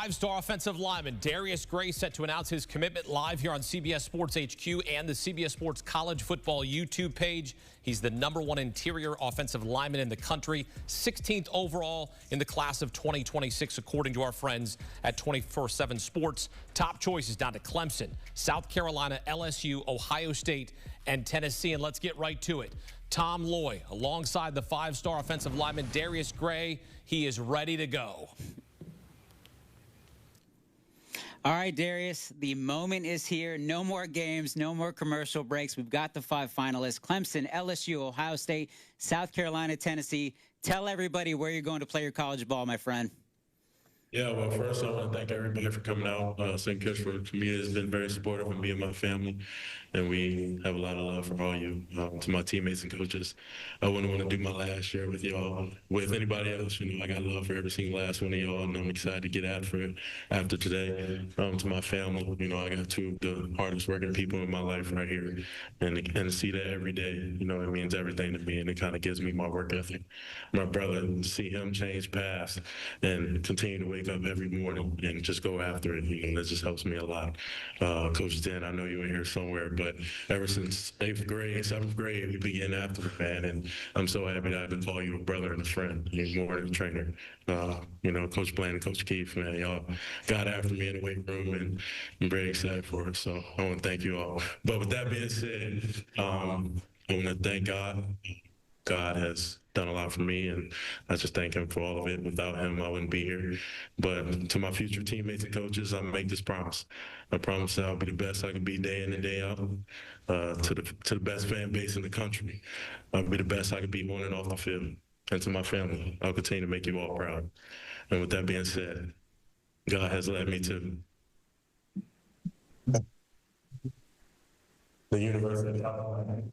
Five-star offensive lineman Darius Gray set to announce his commitment live here on CBS Sports HQ and the CBS Sports College Football YouTube page. He's the #1 interior offensive lineman in the country, 16th overall in the class of 2026, according to our friends at 24/7 Sports. Top choices down to Clemson, South Carolina, LSU, Ohio State, and Tennessee. And let's get right to it. Tom Loy, alongside the five-star offensive lineman Darius Gray, he is ready to go. All right, Darius, the moment is here. No more games, no more commercial breaks. We've got the 5 finalists: Clemson, LSU, Ohio State, South Carolina, Tennessee. Tell everybody where you're going to play your college ball, my friend. Yeah, well, first, I want to thank everybody for coming out. St. Kitts community has been very supportive of me and my family, and we have a lot of love for all you. To my teammates and coaches, I wouldn't want to do my last year with y'all. With anybody else, you know, I got love for every single last one of y'all, and I'm excited to get after it after today. To my family, you know, I got 2 of the hardest working people in my life right here, and to see that every day, you know, it means everything to me, and it kind of gives me my work ethic. My brother, to see him change paths and continue to wake up every morning and just go after it, you know, that just helps me a lot. Coach Dan, I know you in here somewhere, but ever since 8th grade, 7th grade, we began after it, man, and I'm so happy that I can call you a brother and a friend. You're more than a trainer. You know, Coach Bland and Coach Keith, man, y'all got after me in the weight room, and I'm very excited for it, so I want to thank you all. But with that being said, I want to thank God. God has done a lot for me, and I just thank him for all of it. Without him, I wouldn't be here. But to my future teammates and coaches, I make this promise. I promise that I'll be the best I can be day in and day out. To the best fan base in the country, I'll be the best I can be on and off the field. And to my family, I'll continue to make you all proud. And with that being said, God has led me to the University of California.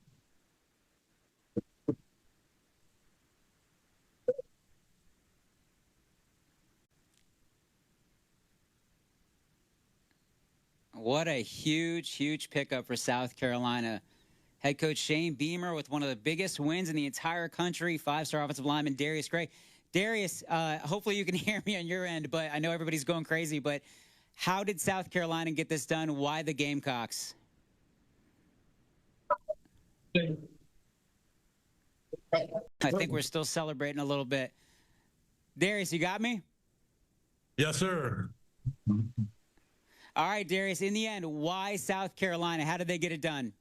What a huge, huge pickup for South Carolina. Head coach Shane Beamer with one of the biggest wins in the entire country, 5-star offensive lineman Darius Gray. Darius, hopefully you can hear me on your end, but I know everybody's going crazy, but how did South Carolina get this done? Why the Gamecocks? I think we're still celebrating a little bit. Darius, you got me? Yes, sir. All right, Darius, in the end, why South Carolina? How did they get it done?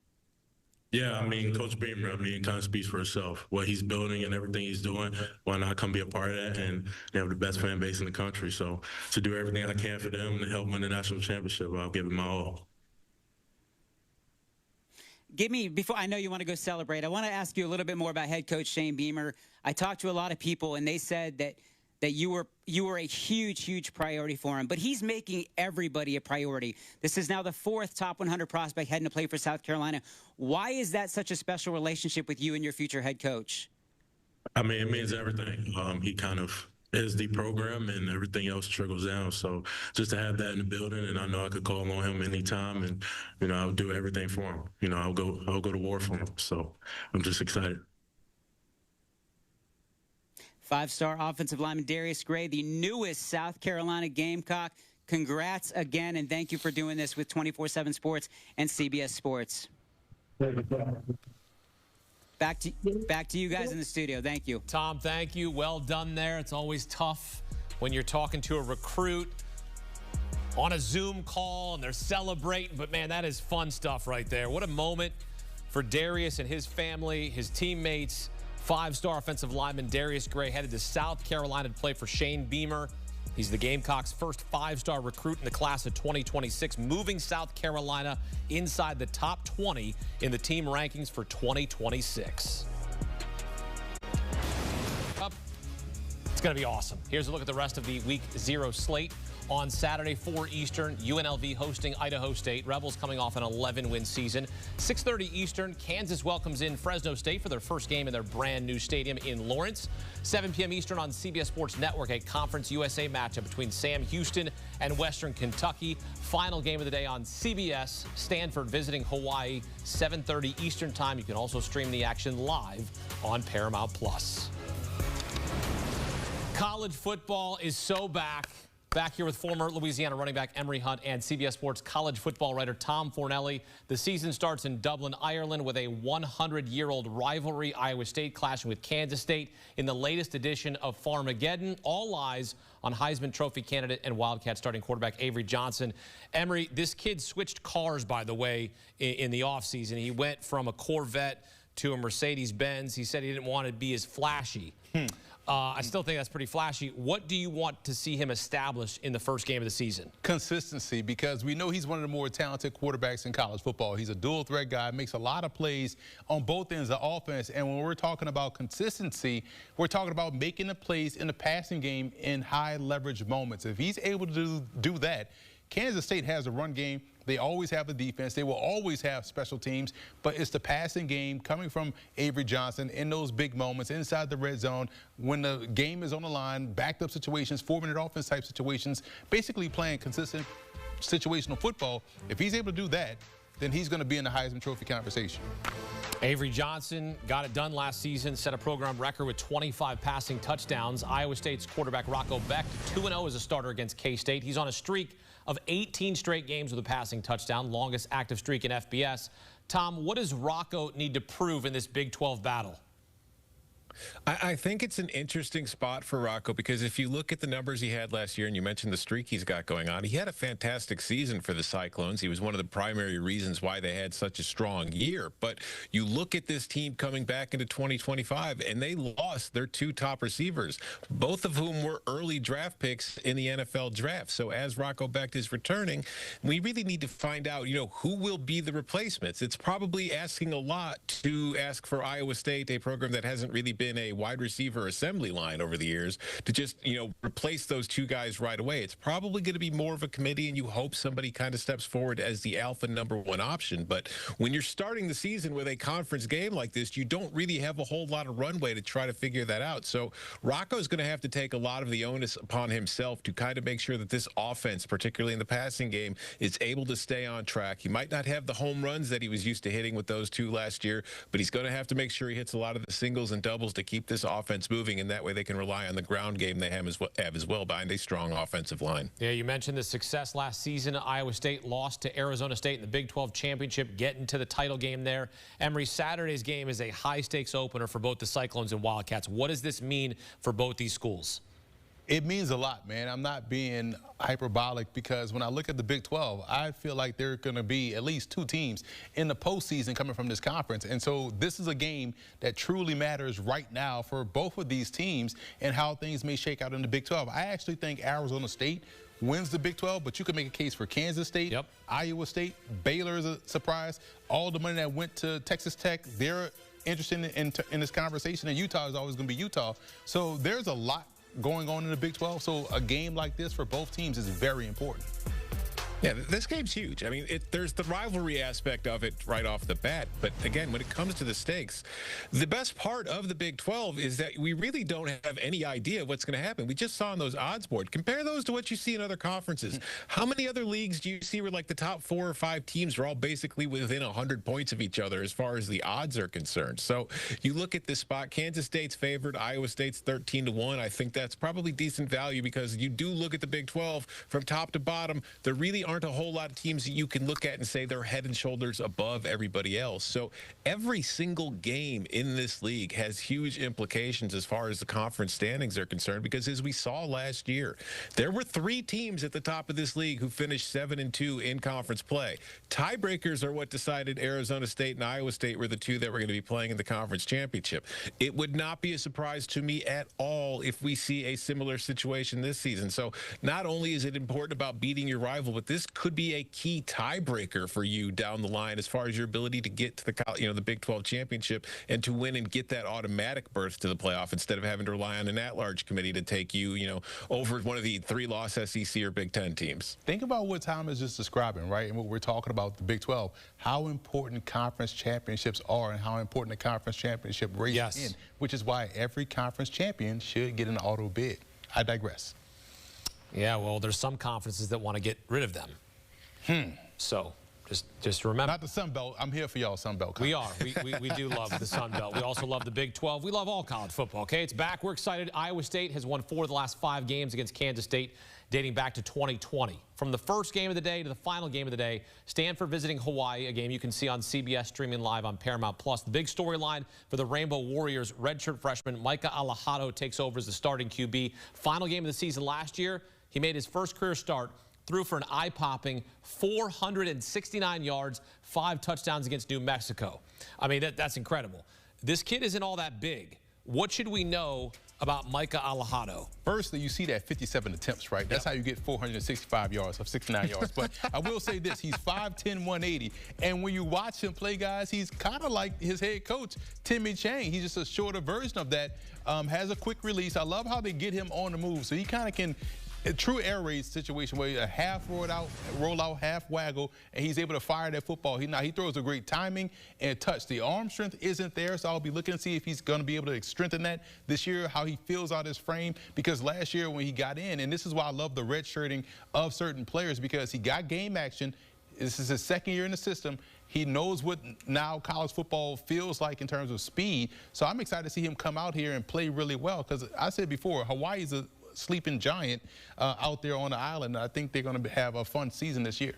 Yeah, I mean, Coach Beamer, kind of speaks for itself. What he's building and everything he's doing, why not come be a part of that? And they have the best fan base in the country. So to do everything I can for them to help win the national championship, I'll give it my all. Before I know you want to go celebrate, I want to ask you a little bit more about head coach Shane Beamer. I talked to a lot of people, and they said that you were a huge, huge priority for him. But he's making everybody a priority. This is now the 4th top 100 prospect heading to play for South Carolina. Why is that such a special relationship with you and your future head coach? I mean, it means everything. He kind of is the program, and everything else trickles down. So just to have that in the building, and I know I could call on him anytime, and you know, I'll do everything for him. You know, I'll go to war for him. So I'm just excited. 5-star offensive lineman Darius Gray, the newest South Carolina Gamecock. Congrats again, and thank you for doing this with 24/7 Sports and CBS Sports. Back to you guys in the studio. Thank you. Tom, thank you. Well done there. It's always tough when you're talking to a recruit on a Zoom call and they're celebrating, but man, that is fun stuff right there. What a moment for Darius and his family, his teammates. 5-star offensive lineman Darius Gray headed to South Carolina to play for Shane Beamer. He's the Gamecocks' first 5-star recruit in the class of 2026, moving South Carolina inside the top 20 in the team rankings for 2026. It's going to be awesome. Here's a look at the rest of the Week 0 slate. On Saturday, 4 Eastern, UNLV hosting Idaho State. Rebels coming off an 11-win season. 6:30 Eastern, Kansas welcomes in Fresno State for their first game in their brand-new stadium in Lawrence. 7 p.m. Eastern on CBS Sports Network, a Conference USA matchup between Sam Houston and Western Kentucky. Final game of the day on CBS, Stanford visiting Hawaii, 7:30 Eastern Time. You can also stream the action live on Paramount+. College football is so back. Back here with former Louisiana running back Emory Hunt and CBS Sports college football writer Tom Fornelli. The season starts in Dublin, Ireland with a 100-year-old rivalry. Iowa State clashing with Kansas State in the latest edition of Farmageddon. All eyes on Heisman Trophy candidate and Wildcat starting quarterback Avery Johnson. Emory, this kid switched cars, by the way, in the offseason. He went from a Corvette to a Mercedes-Benz. He said he didn't want to be as flashy. I still think that's pretty flashy. What do you want to see him establish in the first game of the season? Consistency, because we know he's one of the more talented quarterbacks in college football. He's a dual threat guy, makes a lot of plays on both ends of offense. And when we're talking about consistency, we're talking about making the plays in the passing game in high leverage moments. If he's able to do that, Kansas State has a run game. They always have a defense. They will always have special teams, but it's the passing game coming from Avery Johnson in those big moments inside the red zone when the game is on the line, backed up situations, 4-minute offense type situations, basically playing consistent situational football. If he's able to do that, then he's going to be in the Heisman Trophy conversation. Avery Johnson got it done last season, set a program record with 25 passing touchdowns. Iowa State's quarterback Rocco Becht, 2-0 as a starter against K-State. He's on a streak of 18 straight games with a passing touchdown, longest active streak in FBS. Tom, what does Rocco need to prove in this Big 12 battle? I think it's an interesting spot for Rocco because if you look at the numbers he had last year, and you mentioned the streak he's got going on, he had a fantastic season for the Cyclones. He was one of the primary reasons why they had such a strong year. But you look at this team coming back into 2025, and they lost their two top receivers, both of whom were early draft picks in the NFL draft. So as Rocco Becht is returning, we really need to find out, who will be the replacements. It's probably asking a lot to ask for Iowa State, a program that hasn't really been a wide receiver assembly line over the years, to just, replace those two guys right away. It's probably going to be more of a committee, and you hope somebody kind of steps forward as the alpha #1 option. But when you're starting the season with a conference game like this, you don't really have a whole lot of runway to try to figure that out. So Rocco's going to have to take a lot of the onus upon himself to kind of make sure that this offense, particularly in the passing game, is able to stay on track. He might not have the home runs that he was used to hitting with those two last year, but he's going to have to make sure he hits a lot of the singles and doubles to keep this offense moving, and that way they can rely on the ground game they have as well behind a strong offensive line. Yeah, you mentioned the success last season. Iowa State lost to Arizona State in the Big 12 championship, getting to the title game there. Emory, Saturday's game is a high-stakes opener for both the Cyclones and Wildcats. What does this mean for both these schools? It means a lot, man. I'm not being hyperbolic because when I look at the Big 12, I feel like there are going to be at least two teams in the postseason coming from this conference. And so this is a game that truly matters right now for both of these teams and how things may shake out in the Big 12. I actually think Arizona State wins the Big 12, but you can make a case for Kansas State, Iowa State, Baylor is a surprise. All the money that went to Texas Tech, they're interested in this conversation, and Utah is always going to be Utah. So there's a lot going on in the Big 12, so a game like this for both teams is very important. Yeah, this game's huge. I mean, there's the rivalry aspect of it right off the bat. But again, when it comes to the stakes, the best part of the Big 12 is that we really don't have any idea what's going to happen. We just saw on those odds board. Compare those to what you see in other conferences. How many other leagues do you see where like the top 4 or 5 teams are all basically within 100 points of each other as far as the odds are concerned? So you look at this spot, Kansas State's favored, Iowa State's 13-1. I think that's probably decent value because you do look at the Big 12 from top to bottom. There really aren't a whole lot of teams that you can look at and say they're head and shoulders above everybody else. So every single game in this league has huge implications as far as the conference standings are concerned, because as we saw last year, there were 3 teams at the top of this league who finished 7-2 in conference play. Tiebreakers are what decided Arizona State and Iowa State were the 2 that were going to be playing in the conference championship. It would not be a surprise to me at all if we see a similar situation this season. So not only is it important about beating your rival, but this could be a key tiebreaker for you down the line as far as your ability to get to the Big 12 championship and to win and get that automatic berth to the playoff instead of having to rely on an at-large committee to take you, over one of the 3-loss SEC or Big 10 teams. Think about what Tom is just describing, right? And what we're talking about, the Big 12, how important conference championships are and how important the conference championship race is, which is why every conference champion should get an auto bid. I digress. Yeah, well, there's some conferences that want to get rid of them. So Just remember. Not the Sun Belt. I'm here for y'all, Sun Belt. We are. We do love the Sun Belt. We also love the Big 12. We love all college football, okay? It's back. We're excited. Iowa State has won 4 of the last 5 games against Kansas State, dating back to 2020. From the first game of the day to the final game of the day, Stanford visiting Hawaii, a game you can see on CBS streaming live on Paramount+. The big storyline for the Rainbow Warriors, redshirt freshman Micah Alejado takes over as the starting QB. Final game of the season last year, he made his first career start, threw for an eye-popping 469 yards, 5 touchdowns against New Mexico. I mean, that's incredible. This kid isn't all that big. What should we know about Micah Alejado? Firstly, you see that 57 attempts, right? That's how you get 465 yards of 69 yards. But I will say this, he's 5'10", 180. And when you watch him play, guys, he's kind of like his head coach, Timmy Chang. He's just a shorter version of that, has a quick release. I love how they get him on the move. So he kind of can, a true air raid situation where a half roll out, half waggle, and he's able to fire that football. He throws a great timing and touch. The arm strength isn't there, so I'll be looking to see if he's going to be able to strengthen that this year, how he fills out his frame. Because last year when he got in, and this is why I love the red shirting of certain players, because he got game action. This is his second year in the system. He knows what now college football feels like in terms of speed. So I'm excited to see him come out here and play really well, because I said before, Hawaii's a sleeping giant out there on the island. I think they're going to have a fun season this year.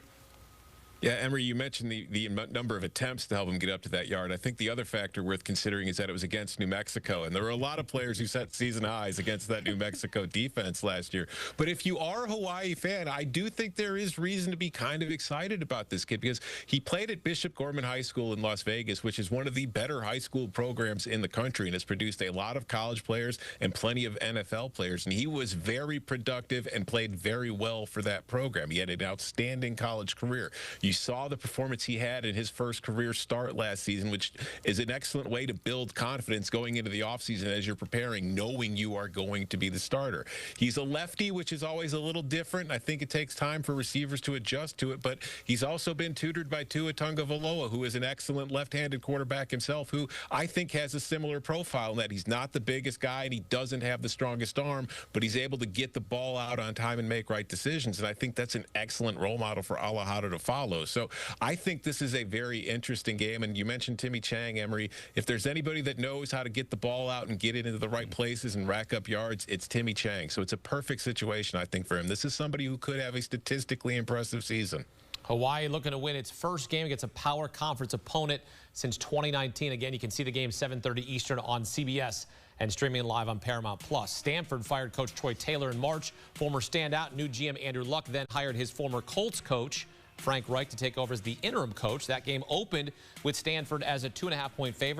Yeah, Emery, you mentioned the number of attempts to help him get up to that yard. I think the other factor worth considering is that it was against New Mexico, and there were a lot of players who set season highs against that New Mexico defense last year. But if you are a Hawaii fan, I do think there is reason to be kind of excited about this kid, because he played at Bishop Gorman High School in Las Vegas, which is one of the better high school programs in the country, and has produced a lot of college players and plenty of NFL players. And he was very productive and played very well for that program. He had an outstanding college career. You saw the performance he had in his first career start last season, which is an excellent way to build confidence going into the offseason as you're preparing, knowing you are going to be the starter. He's a lefty, which is always a little different. I think it takes time for receivers to adjust to it, but he's also been tutored by Tua Tagovailoa, who is an excellent left-handed quarterback himself, who I think has a similar profile in that he's not the biggest guy and he doesn't have the strongest arm, but he's able to get the ball out on time and make right decisions. And I think that's an excellent role model for Alejado to follow. So I think this is a very interesting game. And you mentioned Timmy Chang, Emery. If there's anybody that knows how to get the ball out and get it into the right places and rack up yards, it's Timmy Chang. So it's a perfect situation, I think, for him. This is somebody who could have a statistically impressive season. Hawaii looking to win its first game against a power conference opponent since 2019. Again, you can see the game 7:30 Eastern on CBS and streaming live on Paramount+. Stanford fired Coach Troy Taylor in March. Former standout, new GM Andrew Luck then hired his former Colts coach, Frank Reich, to take over as the interim coach. That game opened with Stanford as a 2.5-point favorite.